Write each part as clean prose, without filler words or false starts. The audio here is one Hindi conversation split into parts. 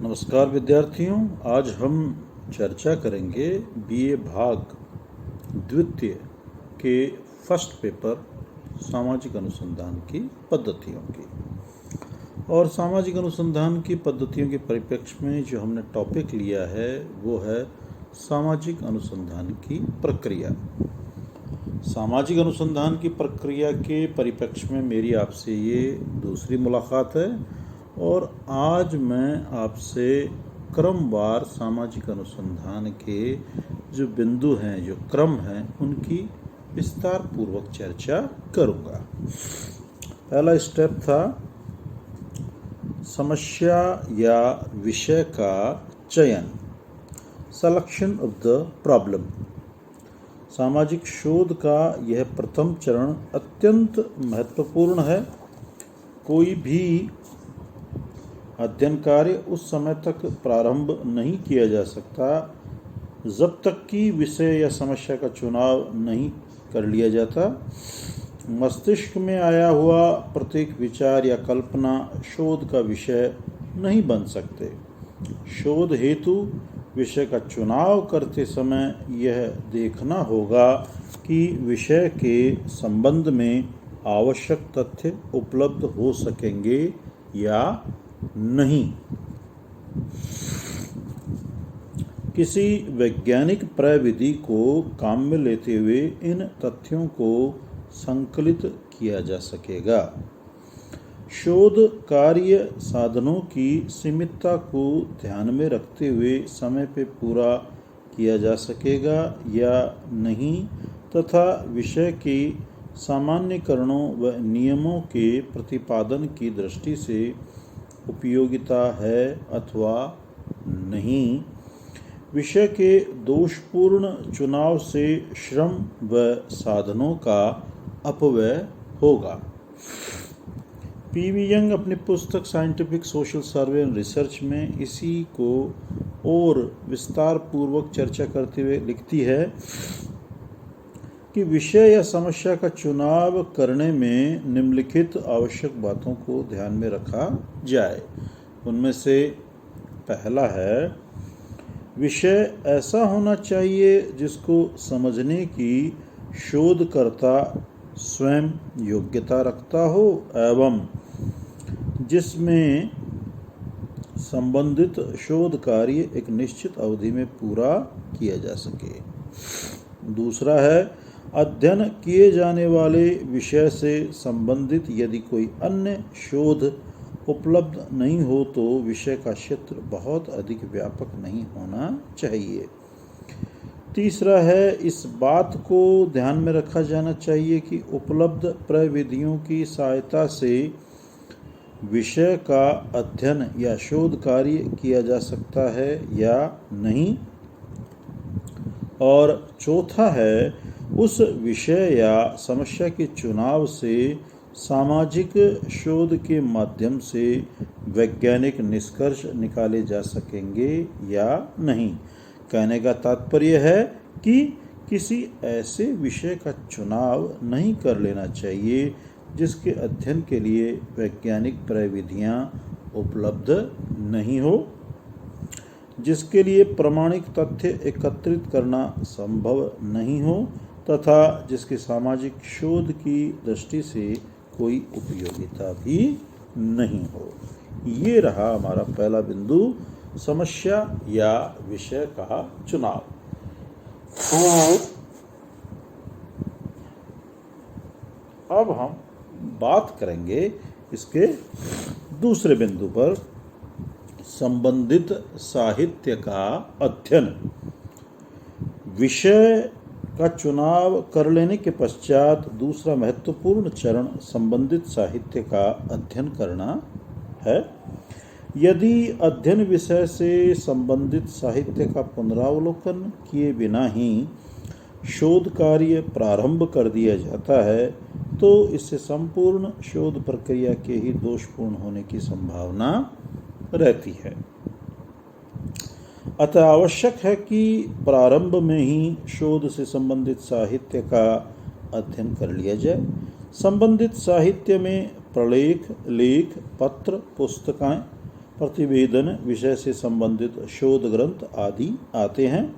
नमस्कार विद्यार्थियों, आज हम चर्चा करेंगे बीए भाग द्वितीय के फर्स्ट पेपर सामाजिक अनुसंधान की पद्धतियों की। और सामाजिक अनुसंधान की पद्धतियों के परिप्रेक्ष्य में जो हमने टॉपिक लिया है वो है सामाजिक अनुसंधान की प्रक्रिया। सामाजिक अनुसंधान की प्रक्रिया के परिप्रेक्ष्य में मेरी आपसे ये दूसरी मुलाकात है और आज मैं आपसे क्रमवार सामाजिक अनुसंधान के जो बिंदु हैं, जो क्रम हैं, उनकी विस्तार पूर्वक चर्चा करूंगा। पहला स्टेप था समस्या या विषय का चयन, सिलेक्शन ऑफ द प्रॉब्लम। सामाजिक शोध का यह प्रथम चरण अत्यंत महत्वपूर्ण है। कोई भी अध्ययन कार्य उस समय तक प्रारंभ नहीं किया जा सकता जब तक कि विषय या समस्या का चुनाव नहीं कर लिया जाता। मस्तिष्क में आया हुआ प्रत्येक विचार या कल्पना शोध का विषय नहीं बन सकते। शोध हेतु विषय का चुनाव करते समय यह देखना होगा कि विषय के संबंध में आवश्यक तथ्य उपलब्ध हो सकेंगे या नहीं। किसी वैज्ञानिक प्रविधि को काम में लेते हुए इन तथ्यों को संकलित किया जा सकेगा। शोध कार्य साधनों की सीमितता को ध्यान में रखते हुए समय पर पूरा किया जा सकेगा या नहीं, तथा विषय के सामान्यीकरणों व नियमों के प्रतिपादन की दृष्टि से उपयोगिता है अथवा नहीं। विषय के दोषपूर्ण चुनाव से श्रम व साधनों का अपव्यय होगा। पी.वी. यंग अपनी पुस्तक scientific social survey and research में इसी को और विस्तार पूर्वक चर्चा करते हुए लिखती है कि विषय या समस्या का चुनाव करने में निम्नलिखित आवश्यक बातों को ध्यान में रखा जाए। उनमें से पहला है, विषय ऐसा होना चाहिए जिसको समझने की शोधकर्ता स्वयं योग्यता रखता हो एवं जिसमें संबंधित शोध कार्य एक निश्चित अवधि में पूरा किया जा सके। दूसरा है, अध्ययन किए जाने वाले विषय से संबंधित यदि कोई अन्य शोध उपलब्ध नहीं हो तो विषय का क्षेत्र बहुत अधिक व्यापक नहीं होना चाहिए। तीसरा है, इस बात को ध्यान में रखा जाना चाहिए कि उपलब्ध प्रविधियों की सहायता से विषय का अध्ययन या शोध कार्य किया जा सकता है या नहीं। और चौथा है, उस विषय या समस्या के चुनाव से सामाजिक शोध के माध्यम से वैज्ञानिक निष्कर्ष निकाले जा सकेंगे या नहीं। कहने का तात्पर्य है कि किसी ऐसे विषय का चुनाव नहीं कर लेना चाहिए जिसके अध्ययन के लिए वैज्ञानिक प्रविधियां उपलब्ध नहीं हो, जिसके लिए प्रमाणिक तथ्य एकत्रित करना संभव नहीं हो तथा जिसके सामाजिक शोध की दृष्टि से कोई उपयोगिता भी नहीं हो। ये रहा हमारा पहला बिंदु, समस्या या विषय का चुनाव। अब हम बात करेंगे इसके दूसरे बिंदु पर, संबंधित साहित्य का अध्ययन। विषय का चुनाव कर लेने के पश्चात दूसरा महत्वपूर्ण चरण संबंधित साहित्य का अध्ययन करना है। यदि अध्ययन विषय से संबंधित साहित्य का पुनरावलोकन किए बिना ही शोध कार्य प्रारंभ कर दिया जाता है तो इससे संपूर्ण शोध प्रक्रिया के ही दोषपूर्ण होने की संभावना रहती है। अतः आवश्यक है कि प्रारंभ में ही शोध से संबंधित साहित्य का अध्ययन कर लिया जाए। संबंधित साहित्य में प्रलेख, लेख, पत्र, प्रतिवेदन, विषय से संबंधित शोध ग्रंथ आदि आते हैं।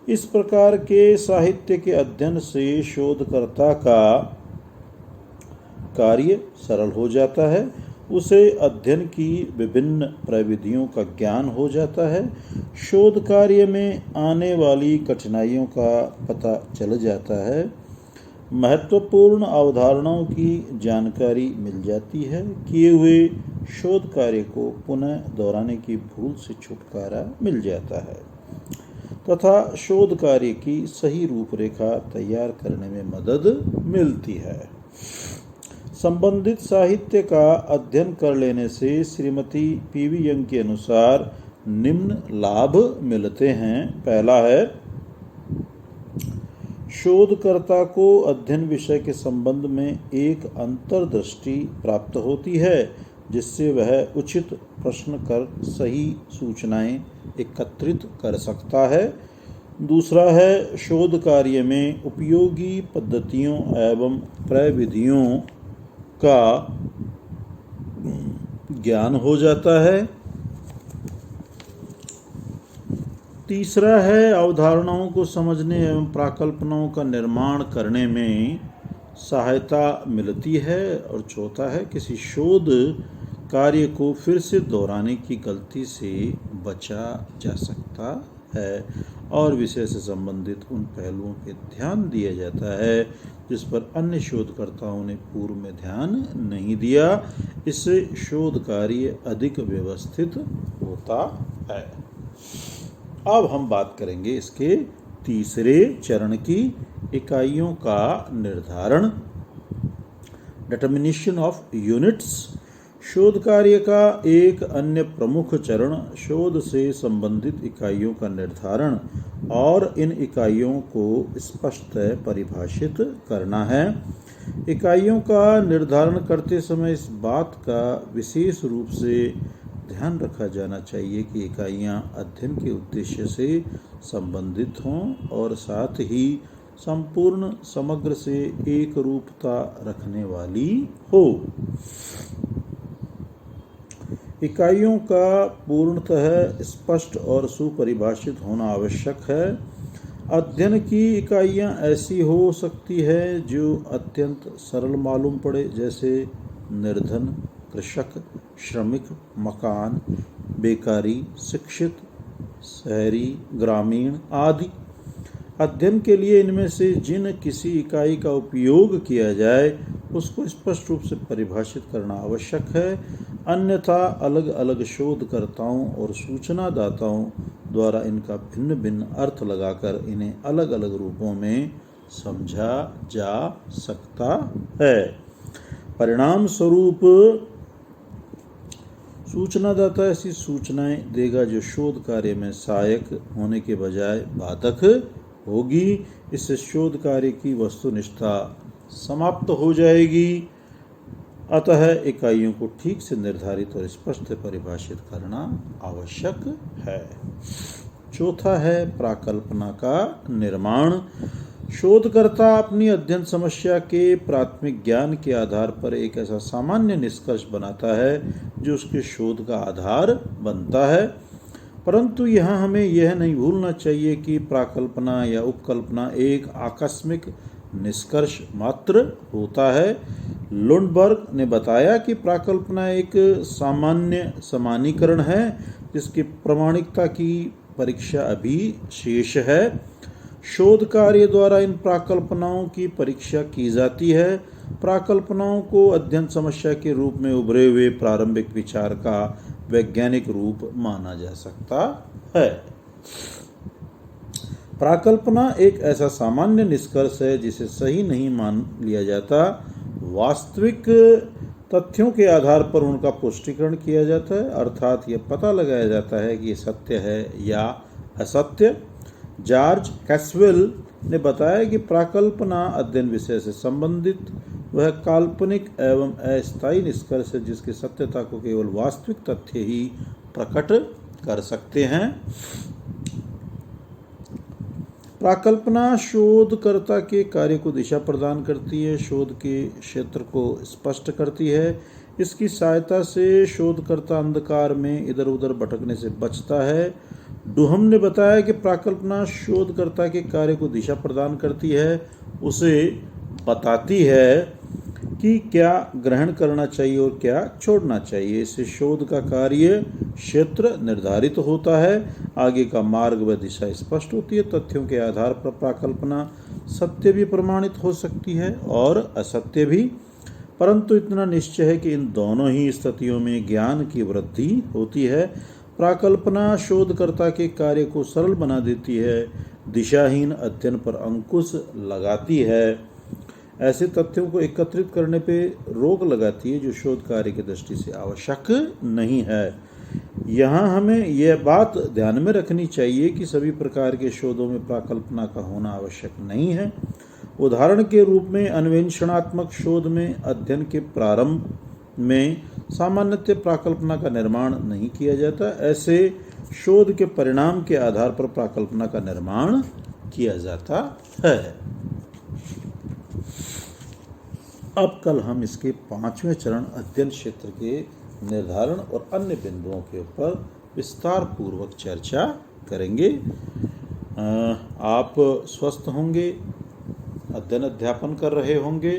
इस प्रकार के साहित्य के अध्ययन से शोधकर्ता का कार्य सरल हो जाता है, उसे अध्ययन की विभिन्न प्रविधियों का ज्ञान हो जाता है, शोध कार्य में आने वाली कठिनाइयों का पता चल जाता है, महत्वपूर्ण अवधारणाओं की जानकारी मिल जाती है, किए हुए शोध कार्य को पुनः दोहराने की भूल से छुटकारा मिल जाता है तथा शोध कार्य की सही रूपरेखा तैयार करने में मदद मिलती है। संबंधित साहित्य का अध्ययन कर लेने से श्रीमती पीवी यंग के अनुसार निम्न लाभ मिलते हैं। पहला है, शोधकर्ता को अध्ययन विषय के संबंध में एक अंतर्दृष्टि प्राप्त होती है, जिससे वह उचित प्रश्न कर सही सूचनाएं एकत्रित कर सकता है। दूसरा है, शोध कार्य में उपयोगी पद्धतियों एवं प्रविधियों का ज्ञान हो जाता है। तीसरा है, अवधारणाओं को समझने एवं प्राकल्पनाओं का निर्माण करने में सहायता मिलती है। और चौथा है, किसी शोध कार्य को फिर से दोहराने की गलती से बचा जा सकता है और विषय से संबंधित उन पहलुओं पे ध्यान दिया जाता है जिस पर अन्य शोधकर्ताओं ने पूर्व में ध्यान नहीं दिया। इससे शोध कार्य अधिक व्यवस्थित होता है। अब हम बात करेंगे इसके तीसरे चरण की, इकाइयों का निर्धारण, डिटर्मिनेशन ऑफ यूनिट्स। शोध कार्य का एक अन्य प्रमुख चरण शोध से संबंधित इकाइयों का निर्धारण और इन इकाइयों को स्पष्ट परिभाषित करना है। इकाइयों का निर्धारण करते समय इस बात का विशेष रूप से ध्यान रखा जाना चाहिए कि इकाइयां अध्ययन के उद्देश्य से संबंधित हों और साथ ही संपूर्ण समग्र से एक रूपता रखने वाली हो। इकाइयों का पूर्णतः स्पष्ट और सुपरिभाषित होना आवश्यक है। अध्ययन की इकाइयां ऐसी हो सकती है जो अत्यंत सरल मालूम पड़े, जैसे निर्धन, कृषक, श्रमिक, मकान, बेकारी, शिक्षित, शहरी, ग्रामीण आदि। अध्ययन के लिए इनमें से जिन किसी इकाई का उपयोग किया जाए उसको स्पष्ट रूप से परिभाषित करना आवश्यक है, अन्यथा अलग अलग शोधकर्ताओं और सूचनादाताओं द्वारा इनका भिन्न भिन्न अर्थ लगाकर इन्हें अलग अलग रूपों में समझा जा सकता है। परिणाम स्वरूप सूचनादाता ऐसी सूचनाएं देगा जो शोध कार्य में सहायक होने के बजाय बाधक होगी। इससे शोध कार्य की वस्तुनिष्ठता समाप्त हो जाएगी। अतः इकाइयों को ठीक से निर्धारित और स्पष्ट परिभाषित करना आवश्यक है। चौथा है, प्राकल्पना का निर्माण। शोधकर्ता अपनी अध्ययन समस्या के प्राथमिक ज्ञान के आधार पर एक ऐसा सामान्य निष्कर्ष बनाता है जो उसके शोध का आधार बनता है, परंतु यहाँ हमें यह नहीं भूलना चाहिए कि प्राकल्पना या उपकल्पना एक आकस्मिक निष्कर्ष मात्र होता है। लुंडबर्ग ने बताया कि प्राकल्पना एक सामान्य समानीकरण है जिसकी प्रामाणिकता की परीक्षा अभी शेष है। शोध कार्य द्वारा इन प्राकल्पनाओं की परीक्षा की जाती है। प्राकल्पनाओं को अध्ययन समस्या के रूप में उभरे हुए प्रारंभिक विचार का वैज्ञानिक रूप माना जा सकता है। प्राकल्पना एक ऐसा सामान्य निष्कर्ष है जिसे सही नहीं मान लिया जाता। वास्तविक तथ्यों के आधार पर उनका पुष्टिकरण किया जाता है, अर्थात यह पता लगाया जाता है कि ये सत्य है या असत्य। जॉर्ज कैस्वेल ने बताया कि प्राकल्पना अध्ययन विषय से संबंधित वह काल्पनिक एवं अस्थायी निष्कर्ष है जिसकी सत्यता को केवल वास्तविक तथ्य ही प्रकट कर सकते हैं। प्राकल्पना शोधकर्ता के कार्य को दिशा प्रदान करती है, शोध के क्षेत्र को स्पष्ट करती है इसकी सहायता से शोधकर्ता अंधकार में इधर उधर भटकने से बचता है। डुहम ने बताया कि प्राकल्पना शोधकर्ता के कार्य को दिशा प्रदान करती है, उसे बताती है कि क्या ग्रहण करना चाहिए और क्या छोड़ना चाहिए। इससे शोध का कार्य क्षेत्र निर्धारित होता है, आगे का मार्ग व दिशा स्पष्ट होती है। तथ्यों के आधार पर प्राकल्पना सत्य भी प्रमाणित हो सकती है और असत्य भी, परंतु इतना निश्चय है कि इन दोनों ही स्थितियों में ज्ञान की वृद्धि होती है। प्राकल्पना शोधकर्ता के कार्य को सरल बना देती है, दिशाहीन अध्ययन पर अंकुश लगाती है, ऐसे तथ्यों को एकत्रित करने पे रोक लगाती है जो शोध कार्य की दृष्टि से आवश्यक नहीं है। यहाँ हमें यह बात ध्यान में रखनी चाहिए कि सभी प्रकार के शोधों में प्राकल्पना का होना आवश्यक नहीं है। उदाहरण के रूप में अन्वेषणात्मक शोध में अध्ययन के प्रारंभ में सामान्यतः प्राकल्पना का निर्माण नहीं किया जाता। ऐसे शोध के परिणाम के आधार पर प्राकल्पना का निर्माण किया जाता है। अब कल हम इसके 5वें चरण अध्ययन क्षेत्र के निर्धारण और अन्य बिंदुओं के ऊपर विस्तार पूर्वक चर्चा करेंगे। आप स्वस्थ होंगे, अध्ययन अध्यापन कर रहे होंगे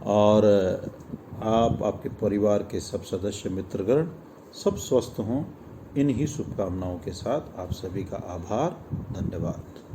और आप, आपके परिवार के सब सदस्य, मित्रगण सब स्वस्थ हों। इन्हीं शुभकामनाओं के साथ आप सभी का आभार, धन्यवाद।